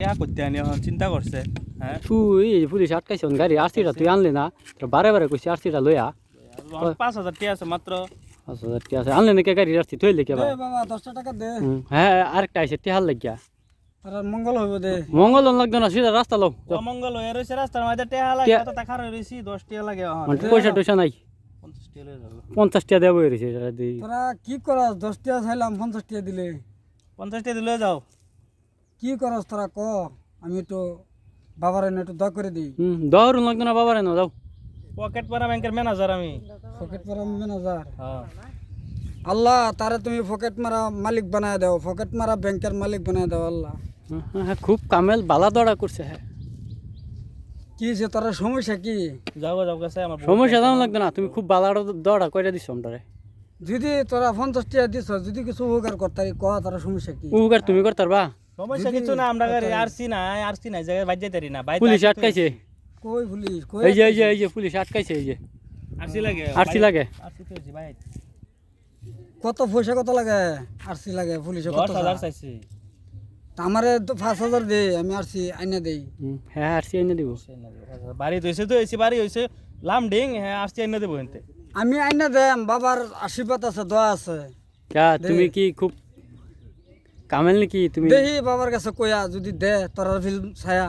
করতে আনি এখন চিন্তা করছে হ্যাঁ তুই পুলিশ আটকাইছ গাড়ি আরসিটা তুই আনলি না বারে বারে কইছি আরসিটা লইয়া 5,000 টাকা আছে মাত্র 5,000 টাকা আছে আনলি নাকি গাড়ি আরসি তুই লেকে ভাই বাবা 10 টাকা দে হ্যাঁ আরেকটা আইছে টিহাল লাগিয়া আর মঙ্গল হইব দে মঙ্গল লাগতো না সিধা রাস্তা লও অমঙ্গল হয়ে রয়েছে রাস্তার মধ্যে টাকা লাগে কত টাকা রয়েছে 10 টাকা লাগে এখন মানে পয়সা টয়সা নাই 50 টাকা লয়ে যাবো 50 টাকা দেবো রইছে এটা দি তোরা কি করস 10 টাকা চাইলাম 50 টাকা দিলে 50 টাকা দিলে যাও কি করস তোরা ক আমি তো বাবার এনে একটু দয়া করে দিই দৌড় লাগতো না বাবারে না যাও পকেট পাড়া ব্যাংকের ম্যানেজার আমি পকেট মারা ম্যানেজার হ্যাঁ আল্লাহ তারে তুমি পকেট মারা মালিক বানায় দাও পকেট মারা ব্যাংকের মালিক বানায় দাও আল্লাহ হ্যাঁ খুব কামেল বালা দৌড়া করছে হ্যাঁ কি যে তোরা সমস্যা কি যাও কাছে আমার সমস্যা দাম লাগতো না তুমি খুব বালা দৌড়া কইরা দিছো আমটারে যদি তোরা 50 টাকা দিছ যদি কিছু উপকার করতারি ক তোরা সমস্যা কি উপকার তুমি করতারবা সমস্যা কিছু না আমরা গাড়ি আরসি নাই জায়গায় বাইর যাইতারি না বাইর পুলিশ আটকাইছে কই পুলিশ কই এই যে পুলিশ আটকাইছে এই যে আরসি লাগে আরসি লাগে আরসি তো হইছে ভাই কত পয়সা কত লাগে আরসি লাগে পুলিশে কত 10,000 চাইছি আমারে তো 5,000 দে আমি আরসি আইনা দেই হ্যাঁ আরসি এনে দিব বাড়ি হইছে তো এসি বাড়ি হইছে লামডিং হ্যাঁ আরসি এনে দেব হেনতে আমি আইনা দেম বাবার আশীর্বাদ আছে দোয়া আছে যা তুমি কি খুব কামেল নাকি তুমি দেহি বাবার কাছে কইয়া যদি দে তোর ফিল্ম ছায়া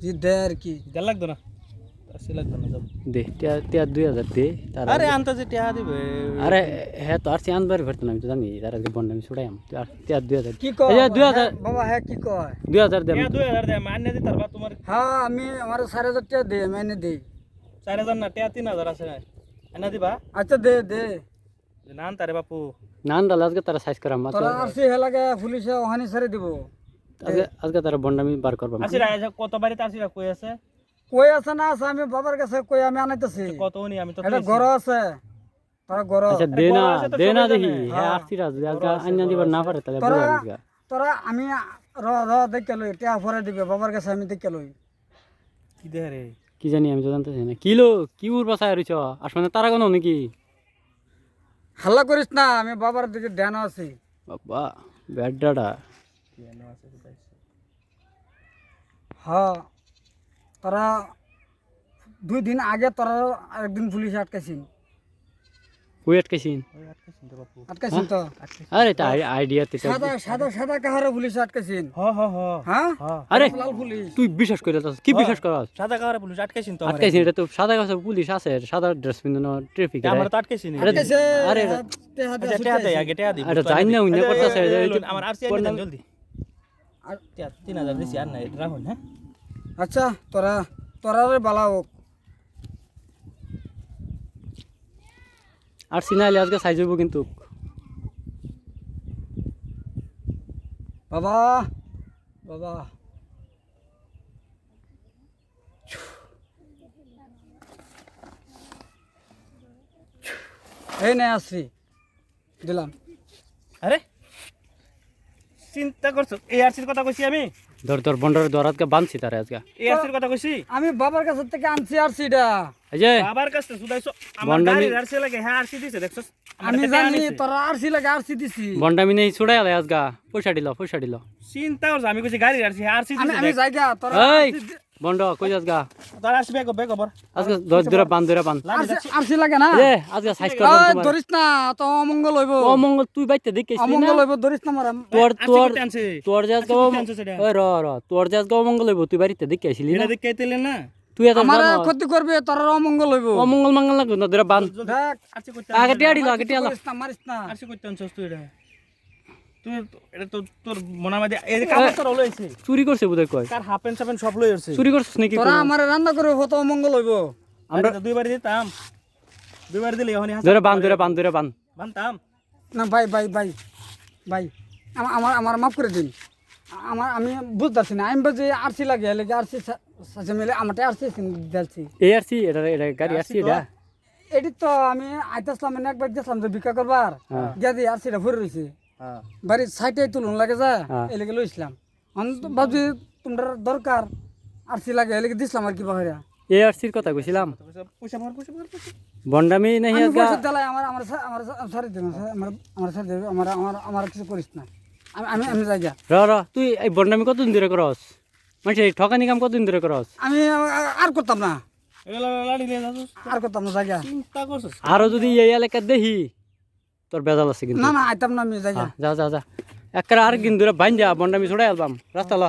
যদি দে আর কি দেড় লাগতো না আরসি লাগতো না যাব দে টিয়া 2000 দে তার আরে আনতে যে টাকা দিবে আরে হ্যাঁ তো আরসি আনবার ভরতো না আমি তো জানি তার আগে বন্ড আমি ছুড়াইম টিয়া 2000 কি কয় এই যে 2000 বাবা হ্যাঁ কি কয় 2000 দেম 2000 দে মান্য দি তারবা তোমার হ্যাঁ আমি আমার 4,000 টাকা দে আমি আইনা দেই 4000 না টাকা 3000 আছে না এনে দিবা আচ্ছা দে দে নান তারে বাপু নান দাল আজকে তারা সাইজ করাম মাত্র তোরা আরসি হেলাগে পুলিশে ওহানি ছেড়ে দিব আজকে তারা বন্ড আমি বার করব আসি রায় কত বাড়িতে আসি কই আছে কই আছে না আছে আমি বাবার কাছে কই আমি আনাইতেছি কত উনি আমি তো এটা ঘর আছে তোরা ঘর আচ্ছা দে না দেখি হ্যাঁ আরসি রাজ আজকে আইনা দিবার না পারে তাহলে তোরা বড় আজকে তোরা আমি দেখে লই টাকা ভরে দিবে বাবার কাছে আমি দেখে লই কি দে রে কি জানি আমি তো জানতেছি না কি উর বাসায় রইছ আসলে তারা কোনো নাকি হাল্লা করিস না আমি বাবার দিকে ধ্যান আছি বাবা ব্যাডাডা হ্যাঁ তোরা 2 দিন আগে তোরা একদিন পুলিশ আটকাইছিন কই আটকাইছিন আটকাইছিন তো আরে তা আইডিয়া তে সাদা সাদা সাদা কাহারে পুলিশ আটকাইছিন হ হ হ হ্যাঁ আরে লাল পুলিশ তুই বিশ্বাস করে কি বিশ্বাস করস সাদা কারে পুলিশ আটকাইছিন তো আটকাইছিন এটা তো সাদা কাছে পুলিশ আছে সাদা ড্রেস পিন্দানো ট্রাফিক আমরা তো আটকাইছিন আটকাইছে আরে আচ্ছা টাকা দে আগে টাকা দি আরে জানি না উনি করতেছে আমার আরসি এনে দেন জলদি আর 3000 দিছি আর না এটা রাখুন হ্যাঁ আচ্ছা তোরারে বালা হোক আর সিনাইলে আজকে সাইজ হইব কিন্তু বাবা বাবা এই নে আসছি দিলাম আরে চিন্তা করছো এই আরসির কথা কইছি আমি ধর বন্ডারে দরাতকে বানছি তারে আজকে এই আরসির কথা কইছি আমি বাবার কাছ থেকে আনছি আরসিটা এই যে বাবার কাছে সুদাইছো আমার গাড়ি আরসি লাগে হ্যাঁ আরসি দিছে দেখছস আমি জানি তোরা আরসি লাগে আরসি দিছি বন্ডামি নেই ছুড়াই আলে আজকে পয়সা দিল চিন্তা করছো আমি কইছি গাড়ি আরসি আরসি আমি দিছে আমি জায়গা তোরা এই বন্ড কই আজকে তোর আসবে বেগ বর আজকে দরা বান আরসি লাগে না এ আজকে সাইজ করব ওই তোমার ধরিস না তো অমঙ্গল হইব অমঙ্গল তুই বাইতে দেখিস না অমঙ্গল হইব ধরিস না মারা তোর যে আজকে ওই র তোর যে আজকে অমঙ্গল হইব তুই বাড়িতে দেখে আইছিলি না এটা দেখাইতেলেন না তুই এত আমার ক্ষতি করবে তোর অমঙ্গল হইব অমঙ্গল মঙ্গল লাগবে না দরা বান দেখ আরসি করতে আগে টিয়া দিল আগে টিয়া মারিস না মারিস না আরসি করতে আনছস তুই এটা তুই এটা তো তোর মনে মধ্যে এই যে কাপড় তোর লইছে চুরি করছে বুঝে কয় কার হাফ প্যান্ট সাপেন সব লই আসছে চুরি করছিস নাকি তোরা আমার রান্না করে হতো অমঙ্গল হইব আমরা দুইবার দিতাম দুইবার দিলে এখন দরা বান বানতাম না ভাই ভাই ভাই ভাই আমার আমার মাফ করে দিন আমি বুঝতে না আমি বলছি আরসি লাগে লেগে আরসি সাথে মিলে আমারটা আরসি দিয়েছি এআরসি এটা গাড়ি আরসি এটা এটি তো আমি আইতাসলাম মানে একবার গেছিলাম যে ভিক্ষা করবার গিয়া দিয়ে আরসিটা ভরে রয়েছে বাড়ির সাইডে তুলুন লাগে যা এলাকে লইছিলাম ভাবছি তোমরা দরকার আরসি লাগে এলাকে দিছিলাম আর কি বাহিরা এআরসির কথা কইছিলাম পয়সা ভর বন্ডামি নাই আমি আজকে পয়সা দিলাই আমার আমার আমার সারি দিন আমার সারি দেবে আমার আমার আমার কিছু করিস না আমি আমি আমি যাই যা র তুই এই বন্ডামি কতদিন ধরে করস মানে ঠকানি কাম কতদিন ধরে করস আমি আর করতাম না, এগুলো লাড়ি নিয়ে যাচ্ছিস আর করতাম না জায়গা। চিন্তা করছিস আরো যদি এই এলাকার দেখি তোর বেজাল আছে কিন্তু না না আইতাম না আমি জায়গা। যা যা যা একটা আর কিন্তু বাইন যা বন্ডামি ছড়াই আলবাম রাস্তা ল